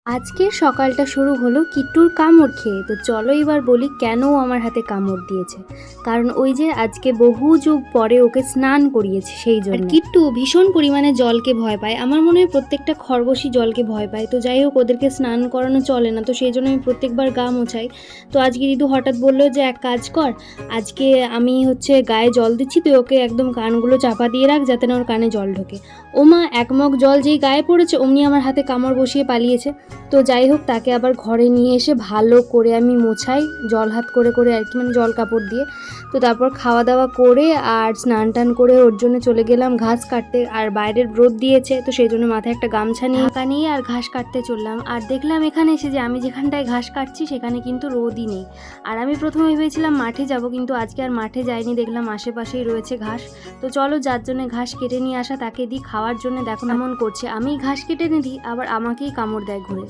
আজকের সকালটা শুরু হলো কিট্টুর কামড় খেয়ে। তো চলো এবার বলি কেন ও আমার হাতে কামড় দিয়েছে। কারণ ওই যে আজকে বহু যুগ পরে ওকে স্নান করিয়েছে সেই জন্য। আর কিট্টু ভীষণ পরিমাণে জলকে ভয় পায়। আমার মনে হয় প্রত্যেকটা খরগোশই জলকে ভয় পায়। তো যাই হোক, ওদেরকে স্নান করানো চলে না, তো সেই জন্য আমি প্রত্যেকবার গা মোছাই। তো আজকে দিদু হঠাৎ বললো যে এক কাজ কর, আজকে আমি গায়ে জল দিচ্ছি, তুই ওকে একদম কানগুলো চাপা দিয়ে রাখ যাতে না ওর কানে জল ঢোকে। ওমা, এক মগ জল যেই গায়ে পড়েছে অমনি আমার হাতে কামড় বসিয়ে পালিয়েছে। তো যাই হোক, তাকে আবার ঘরে নিয়ে এসে ভালো করে আমি মোছাই, জল হাত করে করে আর কি, মানে জল কাপড় দিয়ে। তো তারপর খাওয়া দাওয়া করে আর স্নান টান করে ওর জন্য চলে গেলাম ঘাস কাটতে। আর বাইরের রোদ দিয়েছে, তো সেই জন্য মাথায় একটা গামছা নিয়ে ঢাকা নিয়ে আর ঘাস কাটতে চললাম। আর দেখলাম এখানে এসে যে আমি যেখানটায় ঘাস কাটছি সেখানে কিন্তু রোদই নেই। আর আমি প্রথমে ভেবেছিলাম মাঠে যাব, কিন্তু আজকে আর মাঠে যাইনি, দেখলাম আশেপাশেই রয়েছে ঘাস। তো চলো, যার জন্য ঘাস কেটে নিয়ে আসা তাকে দিই খাওয়ার জন্য। দেখো এমন করছে, আমি ঘাস কেটে এনে দিই আবার আমাকেই কামড় দেয় ঘুরে।